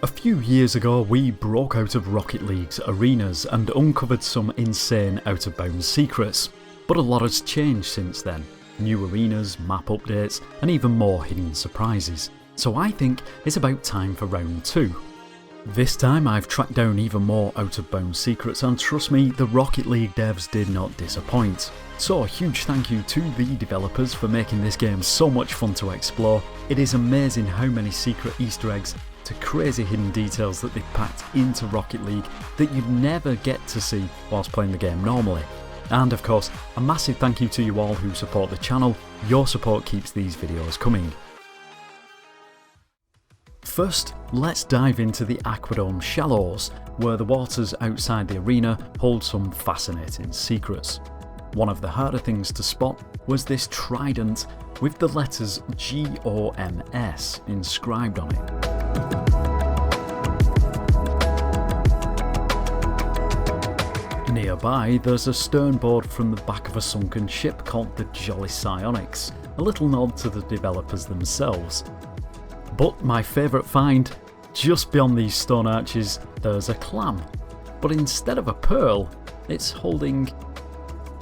A few years ago we broke out of Rocket League's arenas and uncovered some insane out-of-bounds secrets, but a lot has changed since then. New arenas, map updates, and even more hidden surprises. So I think it's about time for round 2. This time I've tracked down even more out-of-bounds secrets, and trust me, the Rocket League devs did not disappoint. So a huge thank you to the developers for making this game so much fun to explore. It is amazing how many secret Easter eggs to crazy hidden details that they've packed into Rocket League that you'd never get to see whilst playing the game normally. And of course, a massive thank you to you all who support the channel. Your support keeps these videos coming. First, let's dive into the Aquadome shallows, where the waters outside the arena hold some fascinating secrets. One of the harder things to spot was this trident with the letters GOMS inscribed on it. Nearby, there's a sternboard from the back of a sunken ship called the Jolly Psionics, a little nod to the developers themselves. But my favourite find, just beyond these stone arches, there's a clam. But instead of a pearl, it's holding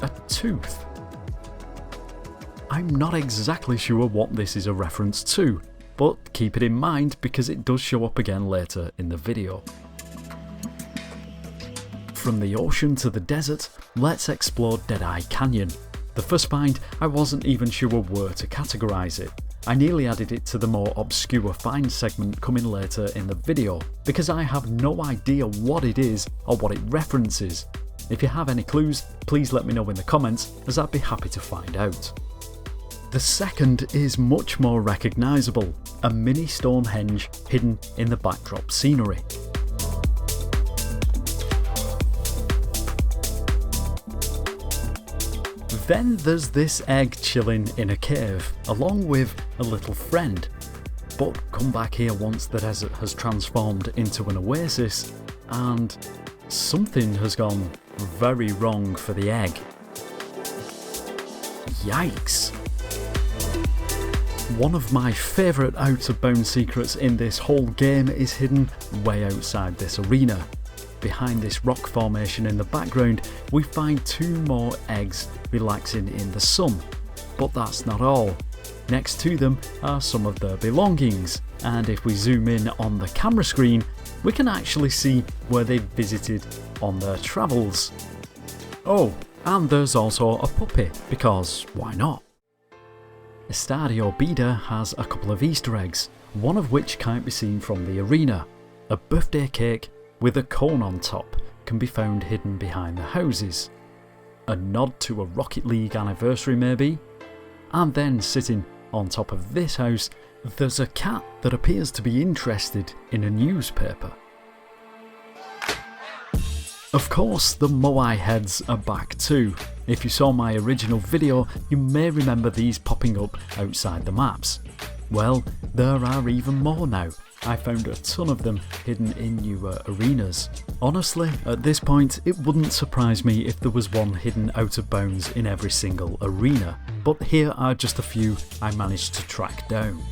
a tooth. I'm not exactly sure what this is a reference to, but keep it in mind because it does show up again later in the video. From the ocean to the desert, let's explore Deadeye Canyon. The first find, I wasn't even sure where to categorise it. I nearly added it to the more obscure find segment coming later in the video, because I have no idea what it is or what it references. If you have any clues, please let me know in the comments, as I'd be happy to find out. The second is much more recognisable, a mini Stonehenge hidden in the backdrop scenery. Then there's this egg chilling in a cave, along with a little friend. But come back here once the desert has transformed into an oasis, and something has gone very wrong for the egg. Yikes! One of my favourite out-of-bounds secrets in this whole game is hidden way outside this arena. Behind this rock formation in the background, we find 2 more eggs relaxing in the sun. But that's not all. Next to them are some of their belongings, and if we zoom in on the camera screen, we can actually see where they've visited on their travels. Oh, and there's also a puppy, because why not? Estadio Vida has a couple of Easter eggs, one of which can't be seen from the arena. A birthday cake with a cone on top can be found hidden behind the houses. A nod to a Rocket League anniversary maybe? And then sitting on top of this house, there's a cat that appears to be interested in a newspaper. Of course, the Moai heads are back too. If you saw my original video, you may remember these popping up outside the maps. Well, there are even more now. I found a ton of them hidden in newer arenas. Honestly, at this point, it wouldn't surprise me if there was one hidden out of bounds in every single arena, but here are just a few I managed to track down.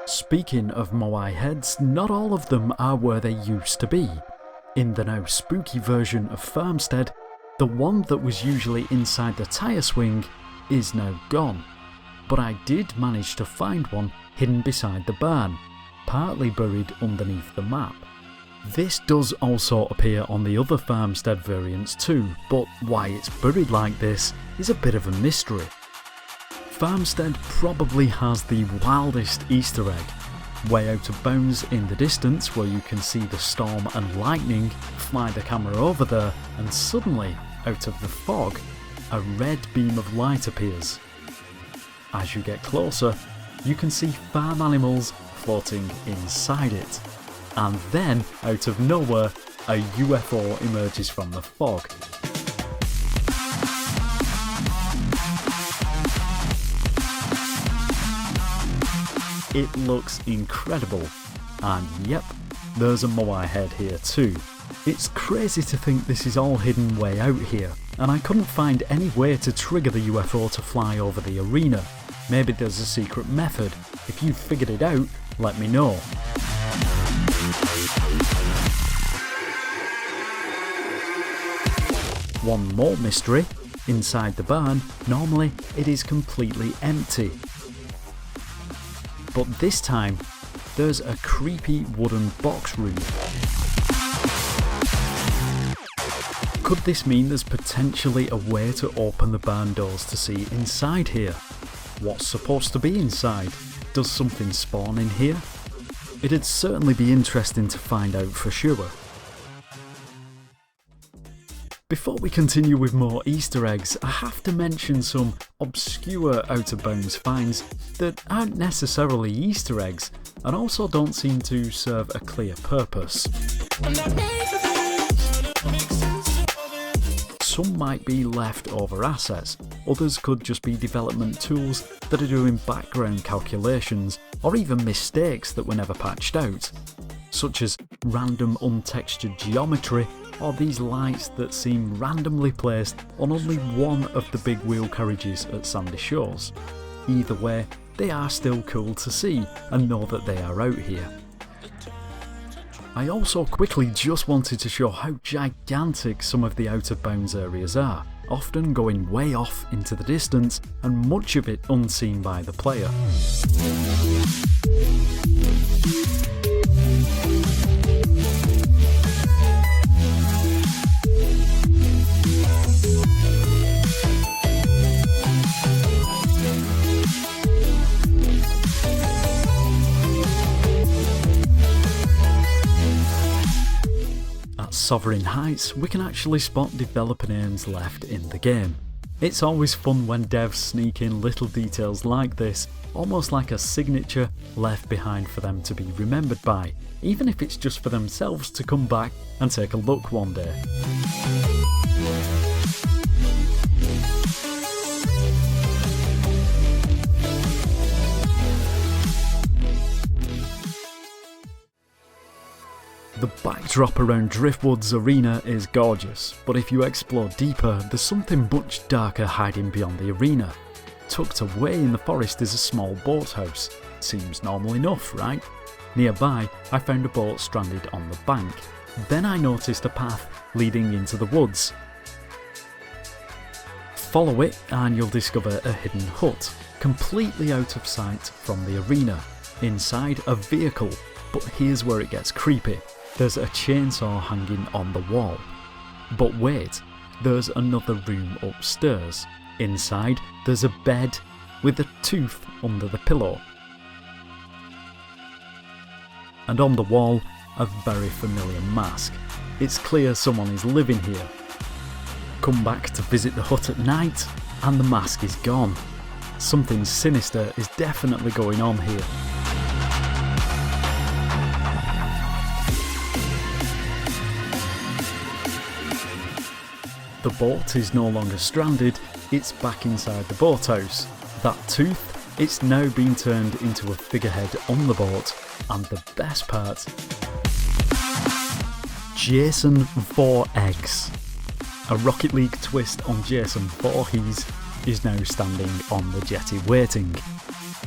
Speaking of Moai heads, not all of them are where they used to be. In the now spooky version of Farmstead, the one that was usually inside the tyre swing is now gone. But I did manage to find one hidden beside the barn, partly buried underneath the map. This does also appear on the other Farmstead variants too, but why it's buried like this is a bit of a mystery. Farmstead probably has the wildest Easter egg. Way out of bounds in the distance, where you can see the storm and lightning, fly the camera over there, and suddenly, out of the fog, a red beam of light appears. As you get closer, you can see farm animals floating inside it. And then, out of nowhere, a UFO emerges from the fog. it looks incredible. And yep, there's a Moai head here too. It's crazy to think this is all hidden way out here, and I couldn't find any way to trigger the UFO to fly over the arena. Maybe there's a secret method. If you've figured it out, let me know. One more mystery. Inside the barn, normally it is completely empty. But this time, there's a creepy wooden box room. Could this mean there's potentially a way to open the barn doors to see inside here? What's supposed to be inside? Does something spawn in here? It'd certainly be interesting to find out for sure. Before we continue with more Easter eggs, I have to mention some obscure out of bounds finds that aren't necessarily Easter eggs and also don't seem to serve a clear purpose. Some might be leftover assets, others could just be development tools that are doing background calculations or even mistakes that were never patched out, such as random untextured geometry or these lights that seem randomly placed on only one of the big wheel carriages at Sandy Shores. Either way, they are still cool to see and know that they are out here. I also quickly just wanted to show how gigantic some of the out of bounds areas are, often going way off into the distance and much of it unseen by the player. Sovereign Heights, we can actually spot developer names left in the game. It's always fun when devs sneak in little details like this, almost like a signature left behind for them to be remembered by, even if it's just for themselves to come back and take a look one day. The backdrop around Driftwood's arena is gorgeous, but if you explore deeper, there's something much darker hiding beyond the arena. Tucked away in the forest is a small boathouse. Seems normal enough, right? Nearby, I found a boat stranded on the bank. Then I noticed a path leading into the woods. Follow it and you'll discover a hidden hut, completely out of sight from the arena. Inside, a vehicle, but here's where it gets creepy. There's a chainsaw hanging on the wall. But wait, there's another room upstairs. Inside, there's a bed with a tooth under the pillow. And on the wall, a very familiar mask. It's clear someone is living here. Come back to visit the hut at night, and the mask is gone. Something sinister is definitely going on here. The boat is no longer stranded, it's back inside the boathouse. That tooth, it's now been turned into a figurehead on the boat, and the best part, Jason Voorhees. A Rocket League twist on Jason Voorhees is now standing on the jetty waiting.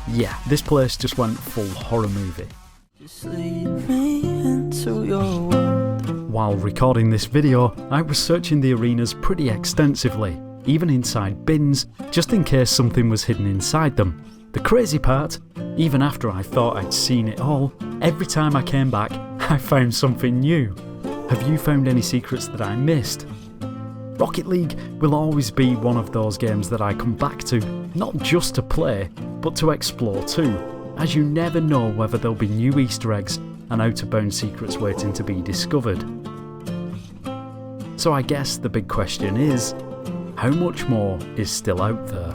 Yeah, this place just went full horror movie. Just lead me into your world. While recording this video, I was searching the arenas pretty extensively, even inside bins, just in case something was hidden inside them. The crazy part, even after I thought I'd seen it all, every time I came back, I found something new. Have you found any secrets that I missed? Rocket League will always be one of those games that I come back to, not just to play, but to explore too, as you never know whether there'll be new Easter eggs and out-of-bounds secrets waiting to be discovered. So I guess the big question is, how much more is still out there?